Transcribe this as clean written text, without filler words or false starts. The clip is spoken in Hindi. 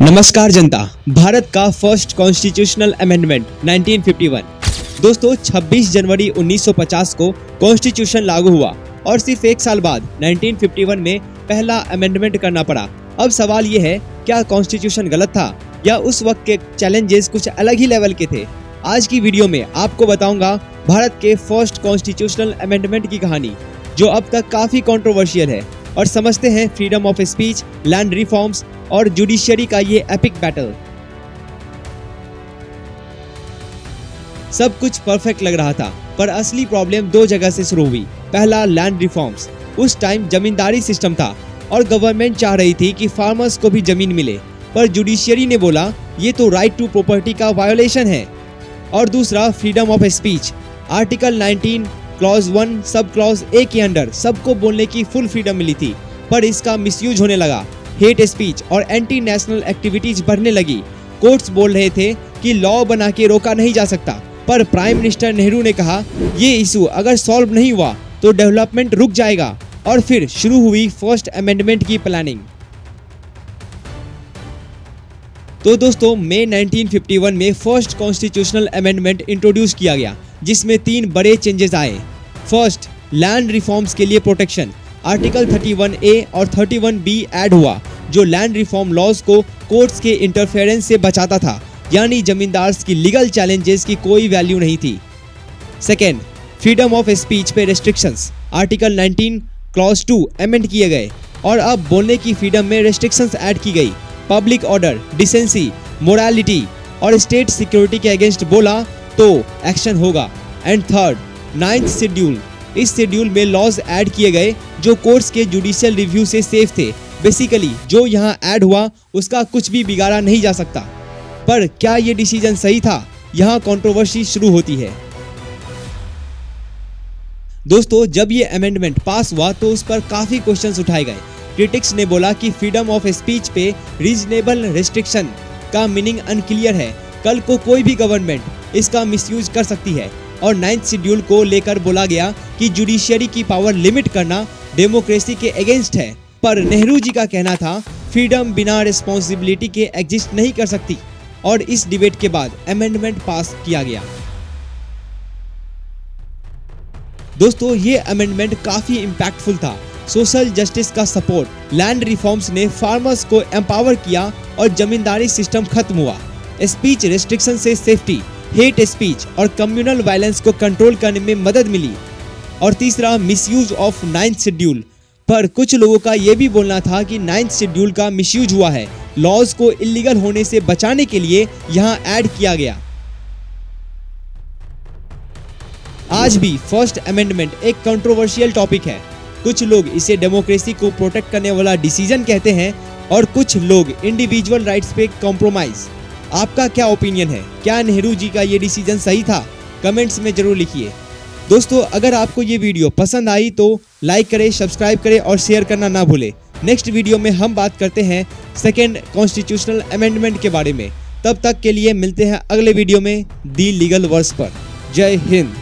नमस्कार जनता। भारत का फर्स्ट कॉन्स्टिट्यूशनल अमेंडमेंट 1951। दोस्तों 26 जनवरी 1950 को कॉन्स्टिट्यूशन लागू हुआ और सिर्फ एक साल बाद 1951 में पहला अमेंडमेंट करना पड़ा। अब सवाल ये है, क्या कॉन्स्टिट्यूशन गलत था या उस वक्त के चैलेंजेस कुछ अलग ही लेवल के थे? आज की वीडियो में आपको बताऊंगा भारत के फर्स्ट कॉन्स्टिट्यूशनल अमेंडमेंट की कहानी, जो अब तक काफी कंट्रोवर्शियल है, और समझते हैं freedom of speech, land reforms और जुडिशियरी का ये एपिक बैटल। सब कुछ परफेक्ट लग रहा था, पर असली प्रॉब्लम दो जगह से शुरू हुई। पहला, लैंड रिफॉर्म्स। उस टाइम जमींदारी सिस्टम था और गवर्नमेंट चाह रही थी कि फार्मर्स को भी जमीन मिले, पर जुडिशियरी ने बोला ये तो राइट टू प्रॉपर्टी का वायोलेशन है। और दूसरा, freedom of speech. Article 19 clause 1 sub clause A के अंडर सबको बोलने की फुल फ्रीडम मिली थी, पर इसका मिसयूज होने लगा। हेट स्पीच और एंटी नेशनल एक्टिविटीज बढ़ने लगी। कोर्ट्स बोल रहे थे कि लॉ बना के रोका नहीं जा सकता, पर प्राइम मिनिस्टर नेहरू ने कहा ये इशू अगर सॉल्व नहीं हुआ तो डेवलपमेंट रुक जाएगा। और फिर शुरू हुई फर्स्ट अमेंडमेंट की प्लानिंग। तो दोस्तों, मई 1951 में फर्स्ट कॉन्स्टिट्यूशनल अमेंडमेंट इंट्रोड्यूस किया गया, जिसमें 3 बड़े चेंजेस आए। फर्स्ट, लैंड रिफॉर्म्स के लिए प्रोटेक्शन। आर्टिकल 31A और 31B ऐड हुआ, जो लैंड रिफॉर्म लॉज को कोर्ट्स के इंटरफेरेंस से बचाता था, यानी जमींदार्स की लीगल चैलेंजेस की कोई वैल्यू नहीं थी। सेकेंड, फ्रीडम ऑफ स्पीच पे रेस्ट्रिक्शंस। आर्टिकल 19 क्लॉज 2 अमेंड किए गए और अब बोलने की फ्रीडम में रेस्ट्रिक्शंस ऐड की गई। पब्लिक ऑर्डर, डिसेंसी, मोरालिटी और स्टेट सिक्योरिटी के अगेंस्ट बोला तो एक्शन होगा। And third, 9th schedule. इस शेड्यूल में लॉज ऐड किए गए जो कोर्ट्स के जुडिशियल रिव्यू से सेफ थे। बेसिकली जो यहाँ ऐड हुआ उसका कुछ भी बिगाड़ा नहीं जा सकता। पर क्या ये डिसीजन सही था? यहाँ कंट्रोवर्सी शुरू होती है। दोस्तों, जब ये अमेंडमेंट पास हुआ तो उस पर काफी क्वेश्चंस उठाए गए। क्रिटिक्स ने बोला कि फ्रीडम ऑफ स्पीच पे रीजनेबल रेस्ट्रिक्शन का मीनिंग अनक्लियर है। कल को कोई भी गवर्नमेंट इसका मिसयूज कर सकती है। और 9th शेड्यूल को लेकर बोला गया कि जुडिशियरी की पावर लिमिट करना डेमोक्रेसी के अगेंस्ट है। पर नेहरू जी का कहना था फ्रीडम बिना रिस्पॉन्सिबिलिटी के एग्जिस्ट नहीं कर सकती, और इस डिबेट के बाद अमेंडमेंट पास किया गया। दोस्तों, ये अमेंडमेंट काफी इम्पैक्टफुल था। सोशल जस्टिस का सपोर्ट, लैंड रिफॉर्म्स ने फार्मर्स को एम्पावर किया और जमींदारी सिस्टम खत्म हुआ। स्पीच रेस्ट्रिक्शन से सेफ्टी, हेट स्पीच और कम्युनल वायलेंस को कंट्रोल करने में मदद मिली। और तीसरा, मिसयूज ऑफ 9th शेड्यूल। पर कुछ लोगों का यह भी बोलना था कि 9th शेड्यूल का मिसयूज हुआ है, लॉज को इलीगल होने से बचाने के लिए यहाँ ऐड किया गया। आज भी फर्स्ट अमेंडमेंट एक कंट्रोवर्शियल टॉपिक है। कुछ लोग इसे डेमोक्रेसी को प्रोटेक्ट करने वाला डिसीजन कहते हैं और कुछ लोग इंडिविजुअल राइट्स पे कॉम्प्रोमाइज। आपका क्या ओपिनियन है? क्या नेहरू जी का ये डिसीजन सही था? कमेंट्स में जरूर लिखिए। दोस्तों, अगर आपको ये वीडियो पसंद आई तो लाइक करें, सब्सक्राइब करें और शेयर करना ना भूलें। नेक्स्ट वीडियो में हम बात करते हैं सेकेंड कॉन्स्टिट्यूशनल अमेंडमेंट के बारे में। तब तक के लिए मिलते हैं अगले वीडियो में दी लीगल वर्स पर। जय हिंद।